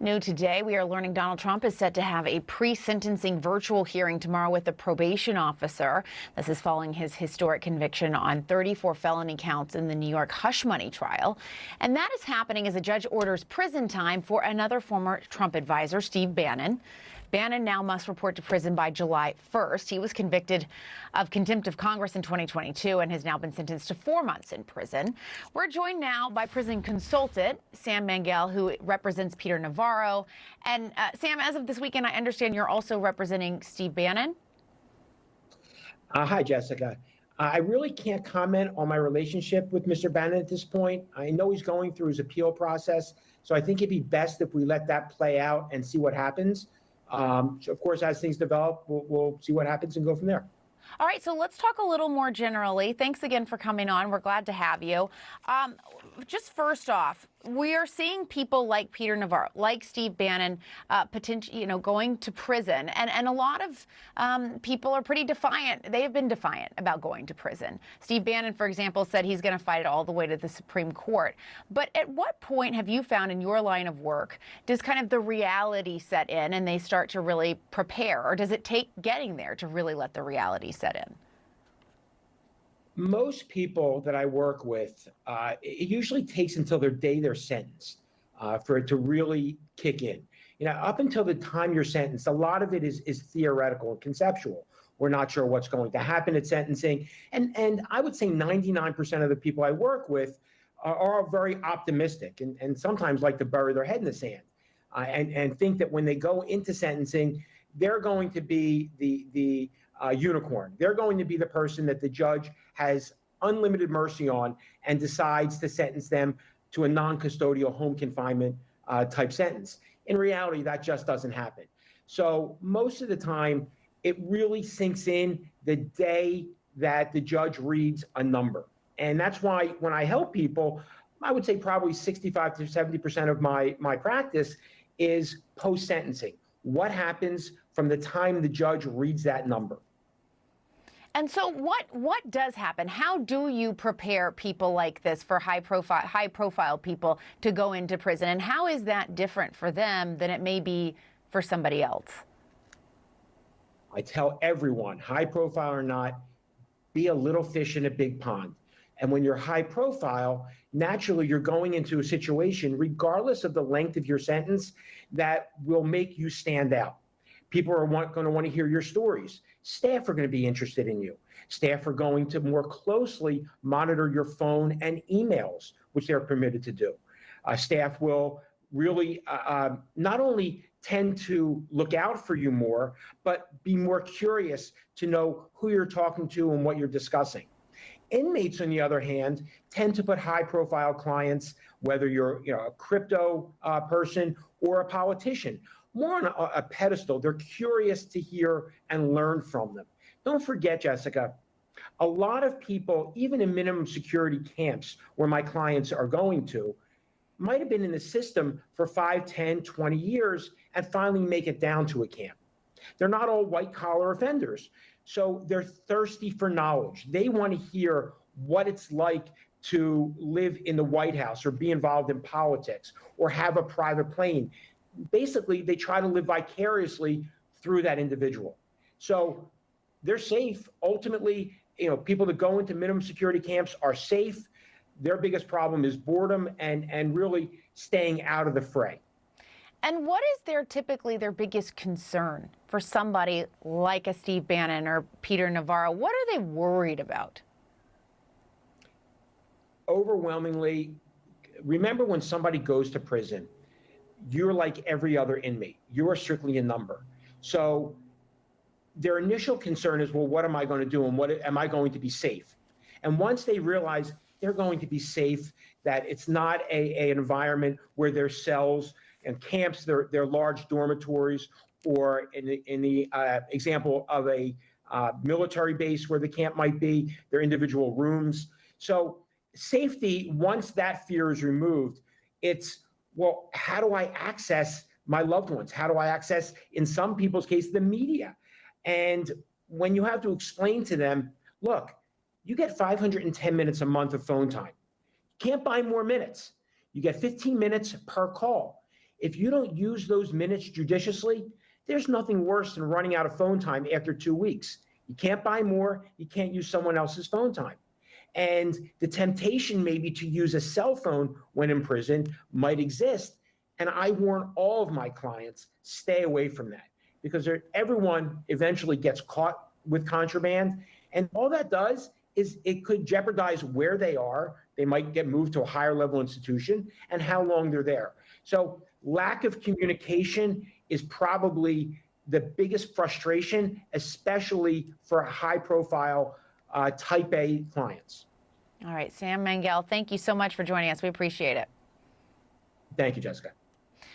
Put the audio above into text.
New today, we are learning Donald Trump is set to have a pre-sentencing virtual hearing tomorrow with the probation officer. This is following his historic conviction on 34 felony counts in the New York hush money trial. And that is happening as a judge orders prison time for another former Trump advisor, Steve Bannon. Bannon now must report to prison by July 1st. He was convicted of contempt of Congress in 2022 and has now been sentenced to 4 months in prison. We're joined now by prison consultant Sam Mangel, who represents Peter Navarro. And Sam, as of this weekend, I understand you're also representing Steve Bannon. Hi, Jessica. I really can't comment on my relationship with Mr. Bannon at this point. I know he's going through his appeal process, so I think it'd be best if we let that play out and see what happens. So of course, as things develop, we'll see what happens and go from there. All right, so let's talk a little more generally. Thanks again for coming on. We're glad to have you. Just first off, we are seeing people like Peter Navarro, like Steve Bannon, going to prison, and a lot of people are pretty defiant. They have been defiant about going to prison. Steve Bannon, for example, said he's going to fight it all the way to the Supreme Court. But at what point have you found in your line of work does kind of the reality set in and they start to really prepare, or does it take getting there to really let the reality set in? Most people that I work with, it usually takes until their day they're sentenced for it to really kick in. You know, up until the time you're sentenced, a lot of it is theoretical and conceptual. We're not sure what's going to happen at sentencing. And I would say 99% of the people I work with are very optimistic and sometimes like to bury their head in the sand and think that when they go into sentencing, they're going to be the unicorn. They're going to be the person that the judge has unlimited mercy on and decides to sentence them to a non-custodial home confinement type sentence. In reality, that just doesn't happen. So most of the time, it really sinks in the day that the judge reads a number. And that's why when I help people, I would say probably 65 to 70% of my practice is post-sentencing. What happens from the time the judge reads that number? And so what does happen? How do you prepare people like this for high profile people to go into prison? And how is that different for them than it may be for somebody else? I tell everyone, high profile or not, be a little fish in a big pond. And when you're high profile, naturally you're going into a situation, regardless of the length of your sentence, that will make you stand out. People are going to want to hear your stories. Staff are going to be interested in you. Staff are going to more closely monitor your phone and emails, which they're permitted to do. Staff will really not only tend to look out for you more, but be more curious to know who you're talking to and what you're discussing. Inmates, on the other hand, tend to put high-profile clients, whether you're a crypto person or a politician, more on a pedestal. They're curious to hear and learn from them. Don't forget, Jessica, a lot of people, even in minimum security camps where my clients are going to, might have been in the system for 5, 10, 20 years and finally make it down to a camp. They're not all white-collar offenders. So they're thirsty for knowledge. They want to hear what it's like to live in the White House or be involved in politics or have a private plane. Basically, they try to live vicariously through that individual. So they're safe. Ultimately, people that go into minimum security camps are safe. Their biggest problem is boredom and really staying out of the fray. And what is typically their biggest concern for somebody like a Steve Bannon or Peter Navarro? What are they worried about? Overwhelmingly, remember when somebody goes to prison, you're like every other inmate. You are strictly a number. So their initial concern is, well, what am I going to do and what am I going to be safe? And once they realize they're going to be safe, that it's not an environment where there's cells and camps, they're large dormitories, or in the example of a military base where the camp might be, their individual rooms. So safety, once that fear is removed, it's, well, how do I access my loved ones? How do I access, in some people's case, the media? And when you have to explain to them, look, you get 510 minutes a month of phone time. You can't buy more minutes. You get 15 minutes per call. If you don't use those minutes judiciously, there's nothing worse than running out of phone time after 2 weeks. You can't buy more. You can't use someone else's phone time. And the temptation maybe to use a cell phone when in prison might exist. And I warn all of my clients, stay away from that, because everyone eventually gets caught with contraband. And all that does is it could jeopardize where they are. They might get moved to a higher level institution and how long they're there. So lack of communication is probably the biggest frustration, especially for high profile type A clients. All right, Sam Mangel, thank you so much for joining us. We appreciate it. Thank you, Jessica.